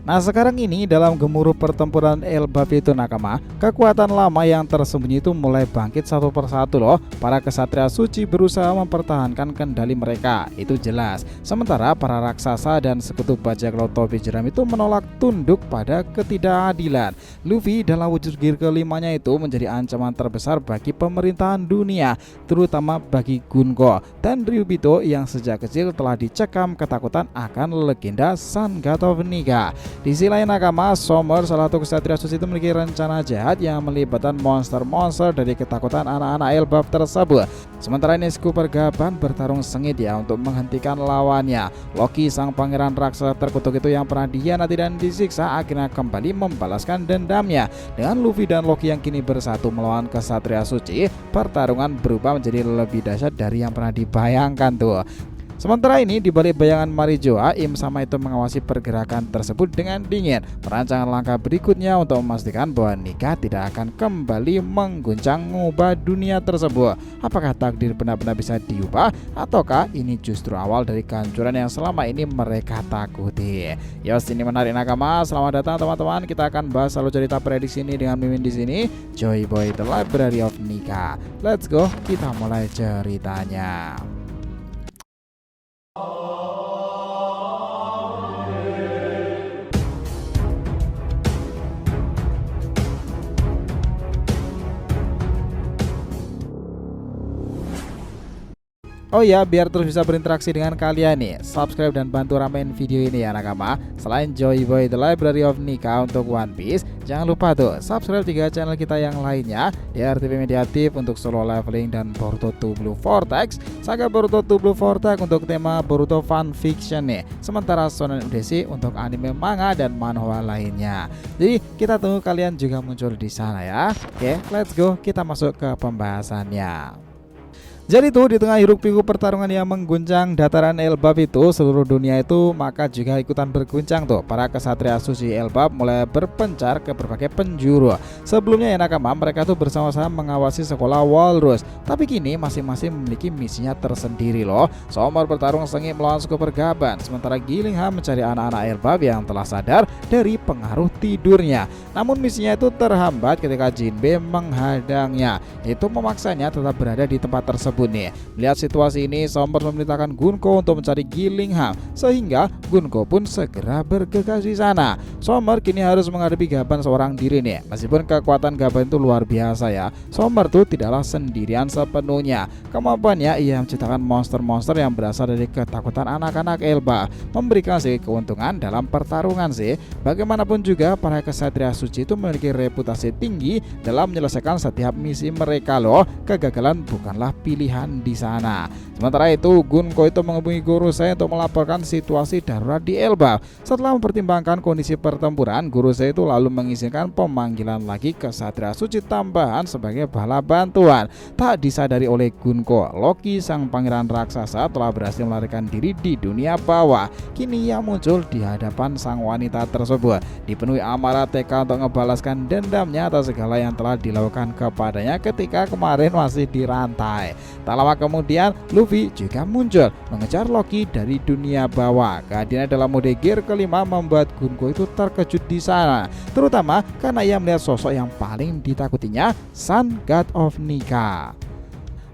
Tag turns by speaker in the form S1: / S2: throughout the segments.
S1: Nah sekarang ini dalam gemuruh pertempuran Elbap itu nakama, kekuatan lama yang tersembunyi itu mulai bangkit satu persatu loh. Para kesatria suci berusaha mempertahankan kendali mereka, itu jelas. Sementara para raksasa dan sekutu bajak laut topi jeram itu menolak tunduk pada ketidakadilan. Luffy dalam wujud gear kelimanya itu menjadi ancaman terbesar bagi pemerintahan dunia, terutama bagi Gunko dan Ryubito yang sejak kecil telah dicekam ketakutan akan legenda Sun God of Nika. Di sisi lain nakama, Sommer salah satu kesatria suci itu memiliki rencana jahat yang melibatkan monster-monster dari ketakutan anak-anak Elbap tersebut. Sementara ini Super Gaban bertarung sengit ya untuk menghentikan lawannya. Loki sang pangeran raksasa terkutuk itu yang pernah dikhianati dan disiksa akhirnya kembali membalaskan dendamnya. Dengan Luffy dan Loki yang kini bersatu melawan kesatria suci, pertarungan berubah menjadi lebih dahsyat dari yang pernah dibayangkan tuh. Sementara ini di balik bayangan Marijoa, Im Sama itu mengawasi pergerakan tersebut dengan dingin, merancang langkah berikutnya untuk memastikan bahwa Nika tidak akan kembali mengguncang ngubah dunia tersebut. Apakah takdir benar-benar bisa diubah, ataukah ini justru awal dari kehancuran yang selama ini mereka takuti? Yos, ini menarik nakama. Selamat datang teman-teman. Kita akan bahas alur cerita prediksi ini dengan Mimin di sini. Joy Boy The Library of Nika. Let's go, kita mulai ceritanya. Oh ya, biar terus bisa berinteraksi dengan kalian nih, subscribe dan bantu ramein video ini ya nakama. Selain Joy Boy The Library of Nika untuk One Piece, jangan lupa tuh subscribe 3 channel kita yang lainnya, DRTV Mediatif untuk solo leveling dan Boruto 2 Blue Vortex, Saga Boruto 2 Blue Vortex untuk tema Boruto Fan Fiction nih. Sementara Shonen Udesi untuk anime, manga dan manhwa lainnya. Jadi kita tunggu kalian juga muncul di sana ya. Oke, let's go, kita masuk ke pembahasannya. Jadi tuh di tengah hiruk pikuk pertarungan yang mengguncang dataran Elbap itu, seluruh dunia itu maka juga ikutan berguncang tuh. Para kesatria suci Elbap mulai berpencar ke berbagai penjuru. Sebelumnya ya nakama, mereka tuh bersama-sama mengawasi sekolah Walrus, tapi kini masing-masing memiliki misinya tersendiri loh. Sommer bertarung sengit melawan Super Gaban, sementara Gillingham mencari anak-anak Elbap yang telah sadar dari pengaruh tidurnya. Namun misinya itu terhambat ketika Jinbe menghadangnya, itu memaksanya tetap berada di tempat tersebut nih. Melihat situasi ini, Sommer memerintahkan Gunko untuk mencari Gillingham, sehingga Gunko pun segera bergegas di sana. Sommer kini harus menghadapi Gaban seorang diri nih. Meskipun kekuatan Gaban itu luar biasa ya, Sommer tuh tidaklah sendirian sepenuhnya. Kemampuannya ia menciptakan monster-monster yang berasal dari ketakutan anak-anak Elba, memberikan sih keuntungan dalam pertarungan sih. Bagaimanapun juga para kesatria suci itu memiliki reputasi tinggi dalam menyelesaikan setiap misi mereka loh. Kegagalan bukanlah pilihan di sana. Sementara itu Gunko itu menghubungi guru saya untuk melaporkan situasi darurat di Elbap. Setelah mempertimbangkan kondisi pertempuran, guru saya itu lalu mengizinkan pemanggilan lagi kesatria suci tambahan sebagai bala bantuan. Tak disadari oleh Gunko, Loki sang pangeran raksasa telah berhasil melarikan diri di dunia bawah. Kini ia muncul di hadapan sang wanita tersebut, dipenuhi amarah tekad untuk ngebalaskan dendamnya atas segala yang telah dilakukan kepadanya ketika kemarin masih dirantai. Tak lama kemudian Luffy juga muncul mengejar Loki dari dunia bawah. Kehadirannya dalam mode gear kelima membuat Gunko itu terkejut di sana, terutama karena ia melihat sosok yang paling ditakutinya, Sun God of Nika.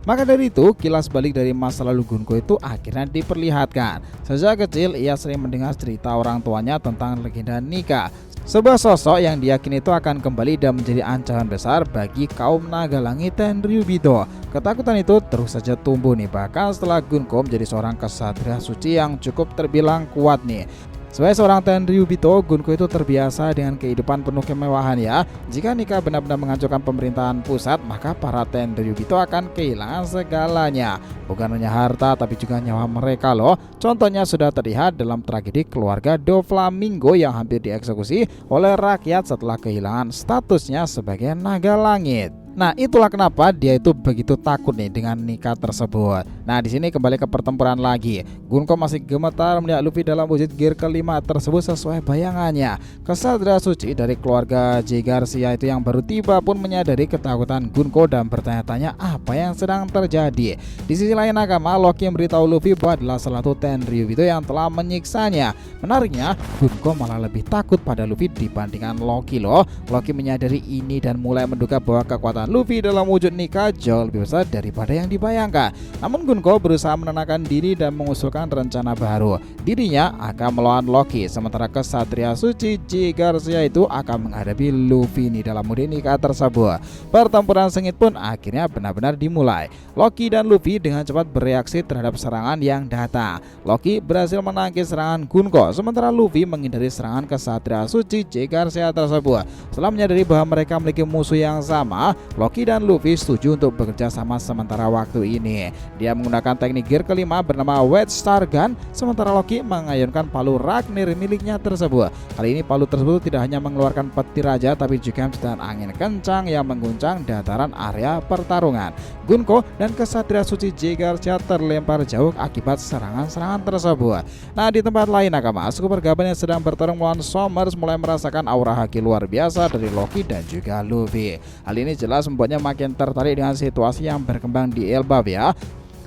S1: Maka dari itu, kilas balik dari masa lalu Gunko itu akhirnya diperlihatkan. Sejak kecil ia sering mendengar cerita orang tuanya tentang legenda Nika, sebuah sosok yang diyakini itu akan kembali dan menjadi ancaman besar bagi kaum naga langit dan Ryubito. Ketakutan itu terus saja tumbuh nih, bahkan setelah Gunko menjadi seorang kesatria suci yang cukup terbilang kuat nih. Sebagai seorang Tenryubito, Gunko itu terbiasa dengan kehidupan penuh kemewahan ya. Jika Nika benar-benar menghancurkan pemerintahan pusat, maka para Tenryubito akan kehilangan segalanya. Bukan hanya harta, tapi juga nyawa mereka loh. Contohnya sudah terlihat dalam tragedi keluarga Doflamingo yang hampir dieksekusi oleh rakyat setelah kehilangan statusnya sebagai naga langit. Nah, itulah kenapa dia itu begitu takut nih dengan Nika tersebut. Nah, di sini kembali ke pertempuran lagi. Gunko masih gemetar melihat Luffy dalam wujud gear kelima tersebut sesuai bayangannya. Kesatria suci dari keluarga J Garcia itu yang baru tiba pun menyadari ketakutan Gunko dan bertanya-tanya apa yang sedang terjadi. Di sisi lain Nakama, Loki memberitahu Luffy bahwa adalah salah satu Tenryubito yang telah menyiksanya. Menariknya, Gunko malah lebih takut pada Luffy dibandingkan Loki loh. Loki menyadari ini dan mulai menduga bahwa kekuatan Luffy dalam wujud Nika jauh lebih besar daripada yang dibayangkan. Namun Gunko berusaha menenangkan diri dan mengusulkan rencana baru. Dirinya akan melawan Loki, sementara Kesatria Suci J Garcia itu akan menghadapi Luffy nih dalam wujud Nika tersebut. Pertempuran sengit pun akhirnya benar-benar dimulai. Loki dan Luffy dengan cepat bereaksi terhadap serangan yang datang. Loki berhasil menangkis serangan Gunko, sementara Luffy menghindari serangan Kesatria Suci J Garcia tersebut. Setelah menyadari bahwa mereka memiliki musuh yang sama, Loki dan Luffy setuju untuk bekerja sama sementara waktu ini. Dia menggunakan teknik gear kelima bernama Wedge Star Gun, sementara Loki mengayunkan palu Ragnir miliknya tersebut. Kali ini palu tersebut tidak hanya mengeluarkan petir raja, tapi juga menciptakan angin kencang yang mengguncang dataran area pertarungan. Gunko dan Kesatria Suci J Garcia terlempar jauh akibat serangan-serangan tersebut. Nah, di tempat lain Nakama, Super Gaban yang sedang bertarung melawan Somers mulai merasakan aura haki luar biasa dari Loki dan juga Luffy. Hal ini jelas membuatnya makin tertarik dengan situasi yang berkembang di Elbaf ya.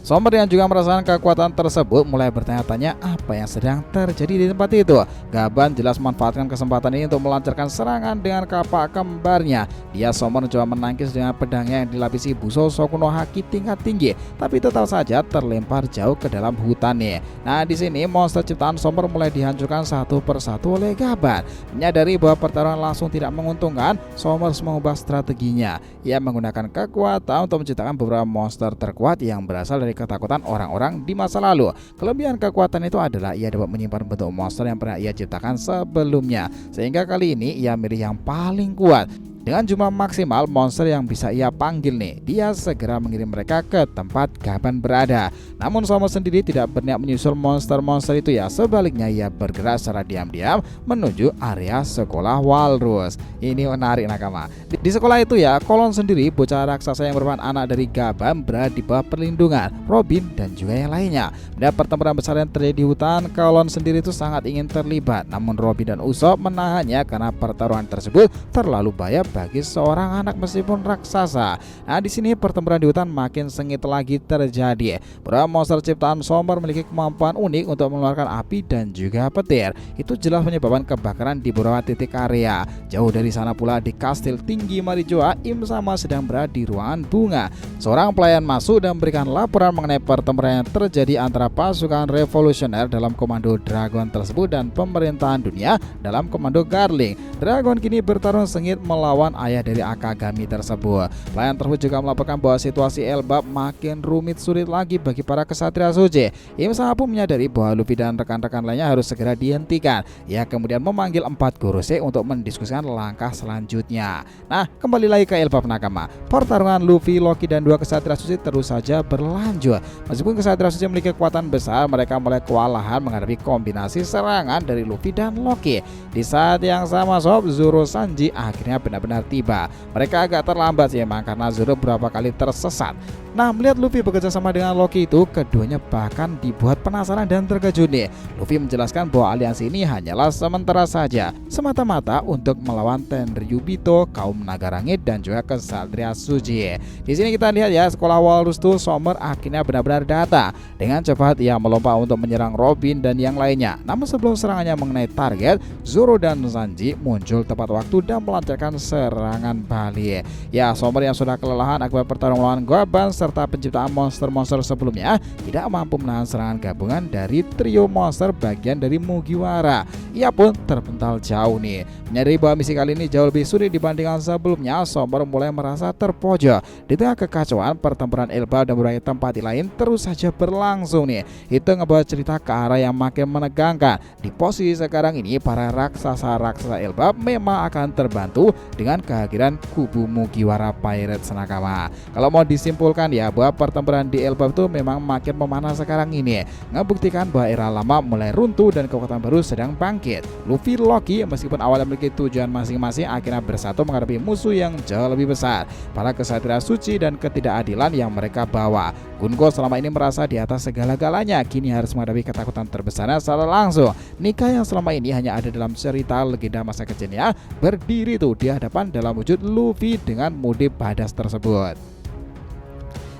S1: Somers yang juga merasakan kekuatan tersebut mulai bertanya-tanya apa yang sedang terjadi di tempat itu. Gaban jelas memanfaatkan kesempatan ini untuk melancarkan serangan dengan kapak kembarnya. Dia Somers mencoba menangkis dengan pedangnya yang dilapisi buso Sokuno Haki tingkat tinggi, tapi tetap saja terlempar jauh ke dalam hutan nih. Nah, di sini monster ciptaan Somers mulai dihancurkan satu persatu oleh Gaban. Menyadari bahwa pertarungan langsung tidak menguntungkan, Somers mengubah strateginya. Ia menggunakan kekuatan untuk menciptakan beberapa monster terkuat yang berasal dari ketakutan orang-orang di masa lalu. Kelebihan kekuatan itu adalah ia dapat menyimpan bentuk monster yang pernah ia ciptakan sebelumnya, sehingga kali ini ia milih yang paling kuat. Dengan jumlah maksimal monster yang bisa ia panggil nih, dia segera mengirim mereka ke tempat Gaban berada. Namun Somers sendiri tidak berniat menyusul monster-monster itu ya. Sebaliknya ia bergerak secara diam-diam menuju area sekolah Walrus. Ini menarik Nakama. Di sekolah itu ya, Kolon sendiri bocah raksasa yang merupakan anak dari Gaban berada di bawah perlindungan Robin dan juga yang lainnya. Pada pertempuran besar yang terjadi di hutan, Kolon sendiri itu sangat ingin terlibat. Namun Robin dan Usopp menahannya karena pertarungan tersebut terlalu bahaya bagi seorang anak meskipun raksasa. Nah, di sini pertempuran di hutan makin sengit lagi terjadi. Beberapa monster ciptaan Somers memiliki kemampuan unik untuk mengeluarkan api dan juga petir. Itu jelas menyebabkan kebakaran di beberapa titik area. Jauh dari sana pula di kastil tinggi Marijoa, Im Sama sedang berada di ruangan bunga. Seorang pelayan masuk dan memberikan laporan mengenai pertempuran yang terjadi antara pasukan revolusioner dalam komando Dragon tersebut dan pemerintahan dunia dalam komando Garling. Dragon kini bertarung sengit melawan ayah dari Akagami tersebut. Pelayan tersebut juga melaporkan bahwa situasi Elbaf makin rumit sulit lagi bagi para kesatria suci. Im Sama pun menyadari bahwa Luffy dan rekan-rekan lainnya harus segera dihentikan. Ia kemudian memanggil 4 Gorosei untuk mendiskusikan langkah selanjutnya. Nah, kembali lagi ke Elbaf Nakama. Pertarungan Luffy, Loki dan dua kesatria suci terus saja berlanjut. Meskipun kesatria suci memiliki kekuatan besar, mereka mulai kewalahan menghadapi kombinasi serangan dari Luffy dan Loki. Di saat yang sama Sob, Zoro Sanji akhirnya benar-benar tiba. Mereka agak terlambat sih emang karena Zoro beberapa kali tersesat. Nah, melihat Luffy bekerja sama dengan Loki itu, keduanya bahkan dibuat penasaran dan terkejut nih. Luffy menjelaskan bahwa aliansi ini hanyalah sementara saja, semata-mata untuk melawan Tenryubito, kaum naga langit dan juga kesatria suci. Di sini kita lihat ya, sekolah Walrus tuh Somers akhirnya benar-benar datang. Dengan cepat ia melompat untuk menyerang Robin dan yang lainnya. Namun sebelum serangannya mengenai target, Zoro dan Sanji muncul tepat waktu dan melancarkan serangan balik. Ya, Somers yang sudah kelelahan akibat pertarungan melawan Gaban serta penciptaan monster-monster sebelumnya tidak mampu menahan serangan gabungan dari trio monster bagian dari Mugiwara. Ia pun terpental jauh nih. Menyadari bahwa misi kali ini jauh lebih sulit dibandingkan sebelumnya, Somers mulai merasa terpojok. Di tengah kekacauan, pertempuran Elbaf dan berbagai tempat lain terus saja berlangsung nih. Itu ngebawa cerita ke arah yang makin menegangkan. Di posisi sekarang ini, para raksasa-raksasa Elbaf sebab memang akan terbantu dengan kehadiran kubu Mugiwara Pirates nakama. Kalau mau disimpulkan ya, bahwa pertempuran di Elbap itu memang makin memanas sekarang ini, ngebuktikan bahwa era lama mulai runtuh dan kekuatan baru sedang bangkit. Luffy, Loki meskipun awalnya memiliki tujuan masing-masing akhirnya bersatu menghadapi musuh yang jauh lebih besar. Para kesatria suci dan ketidakadilan yang mereka bawa. Gunko selama ini merasa di atas segala-galanya, kini harus menghadapi ketakutan terbesarnya secara langsung. Nika yang selama ini hanya ada dalam cerita legenda masa kecilnya, berdiri tuh di hadapan dalam wujud Luffy dengan mode badass tersebut.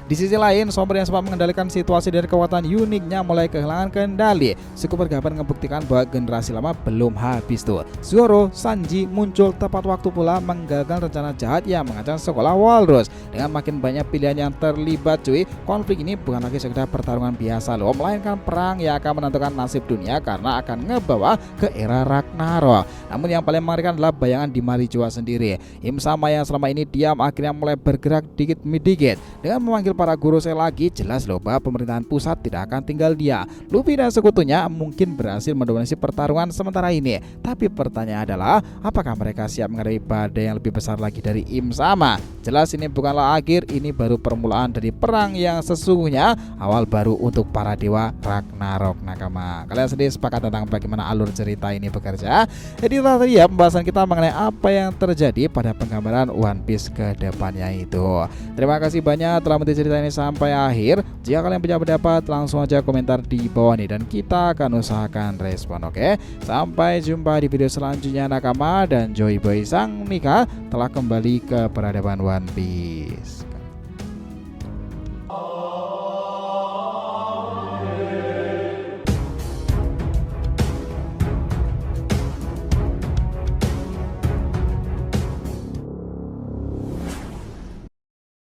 S1: Di sisi lain, Somber yang sempat mengendalikan situasi dari kekuatan uniknya mulai kehilangan kendali. Suku pergaban membuktikan bahwa generasi lama belum habis tuh. Zoro, Sanji muncul tepat waktu pula menggagal rencana jahat yang mengancam sekolah Walrus. Dengan makin banyak pilihan yang terlibat cuy, konflik ini bukan lagi sekedar pertarungan biasa loh, melainkan perang yang akan menentukan nasib dunia karena akan ngebawa ke era Ragnarok. Namun yang paling mengerikan adalah bayangan di Marijoa sendiri. Im Sama yang selama ini diam akhirnya mulai bergerak dikit demi dikit dengan memanggil para guru saya lagi. Jelas loh bahwa pemerintahan pusat tidak akan tinggal dia. Luffy dan sekutunya mungkin berhasil mendominasi pertarungan sementara ini, tapi pertanyaan adalah apakah mereka siap menghadapi badai yang lebih besar lagi dari Im Sama? Jelas ini bukanlah akhir, ini baru permulaan dari perang yang sesungguhnya, awal baru untuk para dewa Ragnarok nakama. Kalian sendiri sepakat tentang bagaimana alur cerita ini bekerja? Jadi itulah tadi ya pembahasan kita mengenai apa yang terjadi pada penggambaran One Piece ke depannya itu. Terima kasih banyak telah menonton cerita ini sampai akhir. Jika kalian punya pendapat, langsung aja komentar di bawah nih dan kita akan usahakan respon. Oke, sampai jumpa di video selanjutnya nakama, dan Joy Boy Sang Nika telah kembali ke peradaban One Piece.